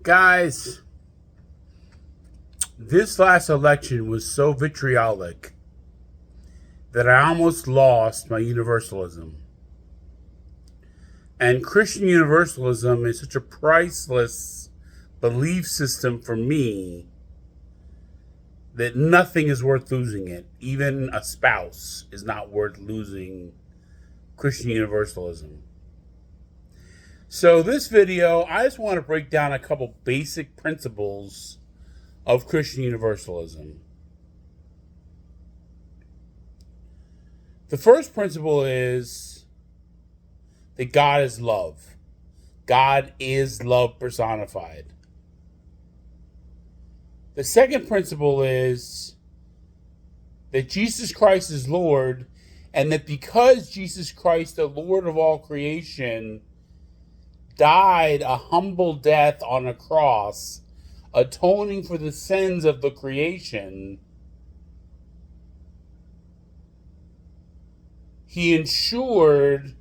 Guys, this last election was so vitriolic that I almost lost my universalism. And Christian universalism is such a priceless belief system for me that nothing is worth losing it. Even a spouse is not worth losing Christian universalism. So this video, I just want to break down a couple basic principles of Christian universalism. The first principle is that God is love. God is love personified. The second principle is that Jesus Christ is Lord, and that because Jesus Christ, the Lord of all creation, died a humble death on a cross, atoning for the sins of the creation, he ensured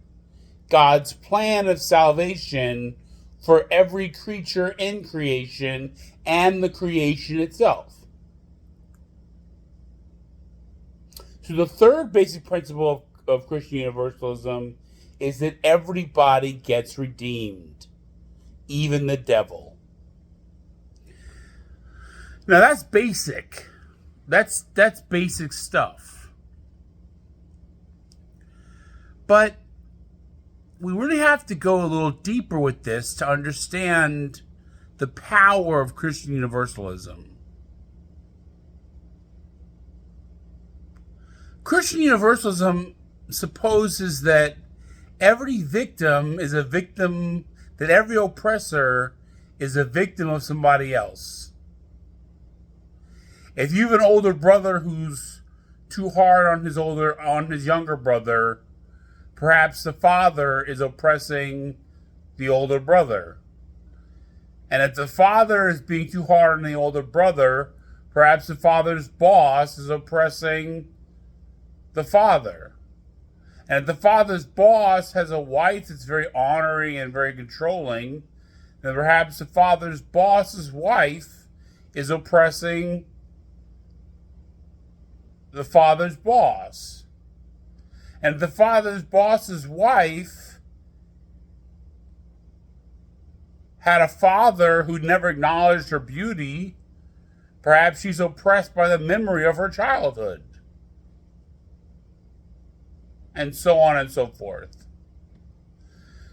God's plan of salvation for every creature in creation and the creation itself. So the third basic principle of Christian universalism is that everybody gets redeemed, even the devil. Now that's basic. That's basic stuff. But we really have to go a little deeper with this to understand the power of Christian universalism. Christian universalism supposes that every victim is a victim, that every oppressor is a victim of somebody else. If you have an older brother who's too hard on his younger brother, perhaps the father is oppressing the older brother. And if the father is being too hard on the older brother, perhaps the father's boss is oppressing the father. And if the father's boss has a wife that's very honoring and very controlling, then perhaps the father's boss's wife is oppressing the father's boss. And if the father's boss's wife had a father who never acknowledged her beauty, perhaps she's oppressed by the memory of her childhood. And so on and so forth.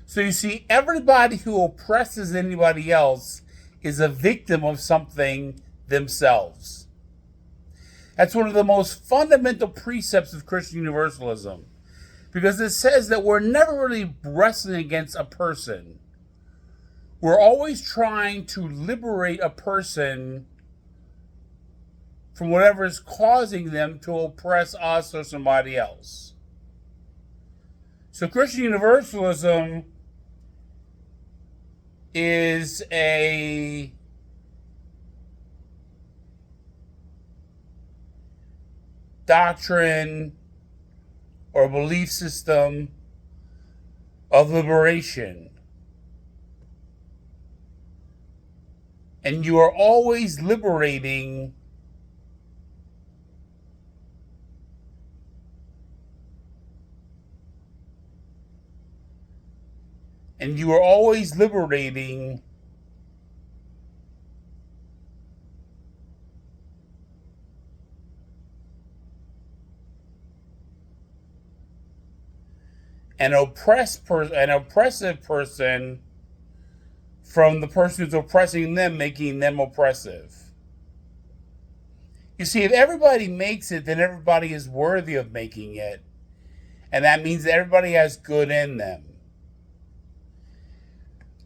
So you see, everybody who oppresses anybody else is a victim of something themselves. That's one of the most fundamental precepts of Christian universalism, because it says that we're never really wrestling against a person. We're always trying to liberate a person from whatever is causing them to oppress us or somebody else. So Christian universalism is a doctrine or belief system of liberation. And you are always liberating an oppressive person from the person who's oppressing them, making them oppressive. You see, if everybody makes it, then everybody is worthy of making it. And that means that everybody has good in them.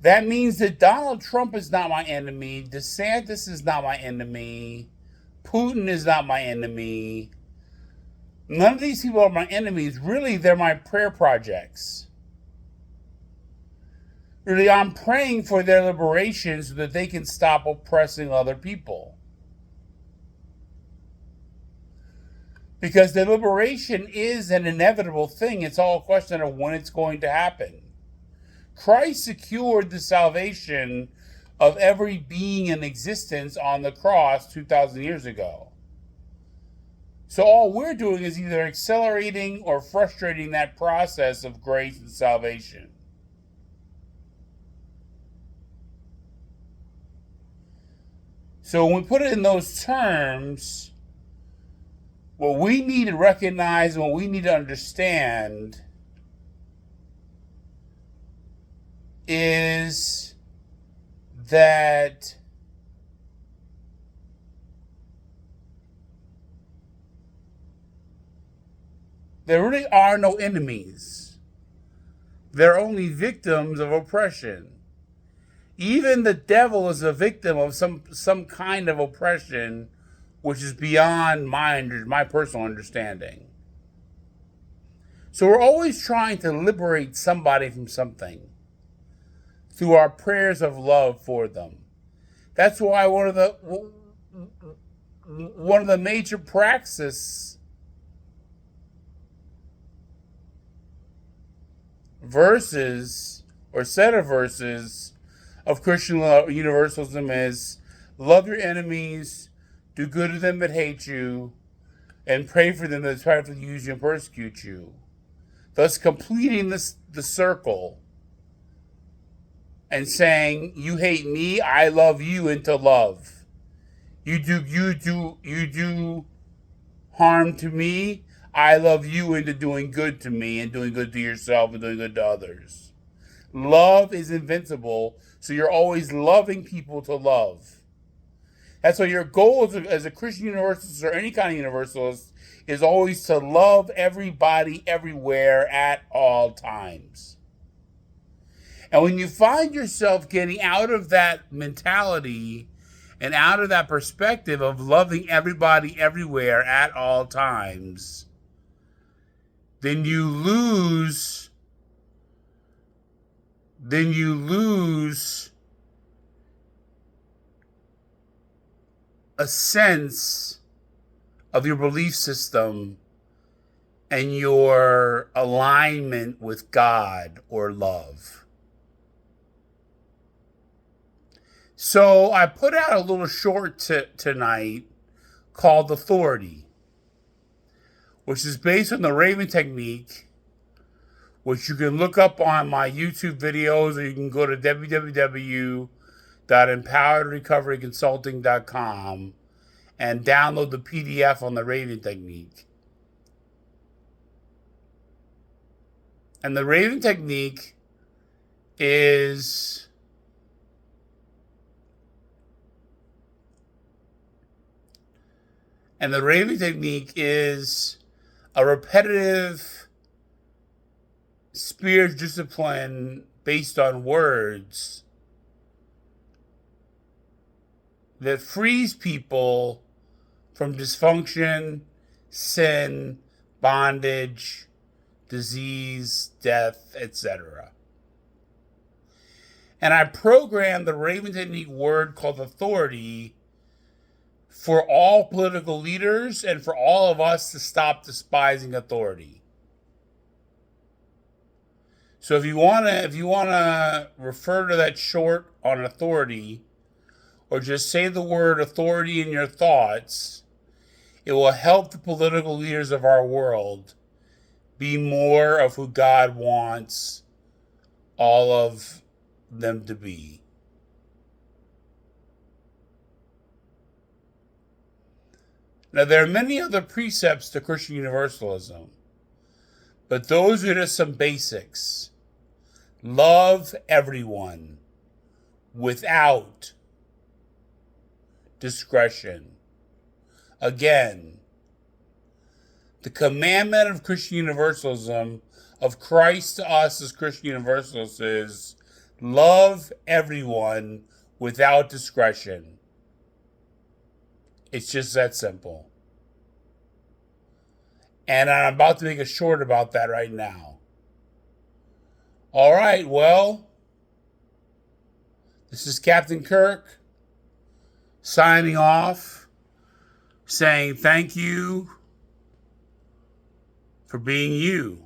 That means that Donald Trump is not my enemy, DeSantis is not my enemy, Putin is not my enemy. None of these people are my enemies. Really, they're my prayer projects. Really, I'm praying for their liberation so that they can stop oppressing other people. Because the liberation is an inevitable thing. It's all a question of when it's going to happen. Christ secured the salvation of every being in existence on the cross 2,000 years ago. So all we're doing is either accelerating or frustrating that process of grace and salvation. So when we put it in those terms, what we need to recognize and what we need to understand is that there really are no enemies. They're only victims of oppression. Even the devil is a victim of some kind of oppression, which is beyond my personal understanding. So we're always trying to liberate somebody from something through our prayers of love for them. That's why one of the major praxis verses or set of verses of Christian universalism is love your enemies, do good to them that hate you, and pray for them that try to use you and persecute you. Thus completing the circle and saying, you hate me, I love you into love. You do harm to me, I love you into doing good to me and doing good to yourself and doing good to others. Love is invincible, so you're always loving people to love. That's why your goal as a Christian universalist or any kind of universalist is always to love everybody everywhere at all times. And when you find yourself getting out of that mentality and out of that perspective of loving everybody everywhere at all times, then you lose a sense of your belief system and your alignment with God or love. So I put out a little short tonight called Authority, which is based on the Raven Technique, which you can look up on my YouTube videos, or you can go to www.empoweredrecoveryconsulting.com and download the PDF on the Raven Technique. And the Raven Technique is a repetitive spirit discipline based on words that frees people from dysfunction, sin, bondage, disease, death, etc. And I programmed the Raven Technique word called authority for all political leaders and for all of us to stop despising authority. So if you wanna refer to that short on authority, or just say the word authority in your thoughts, it will help the political leaders of our world be more of who God wants all of them to be. Now, there are many other precepts to Christian Universalism, but those are just some basics. Love everyone without discretion. Again, the commandment of Christian Universalism, of Christ to us as Christian Universalists, is love everyone without discretion. It's just that simple. And I'm about to make a short about that right now. All right, well, this is Captain Kirk signing off, saying thank you for being you.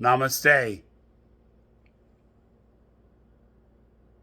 Namaste.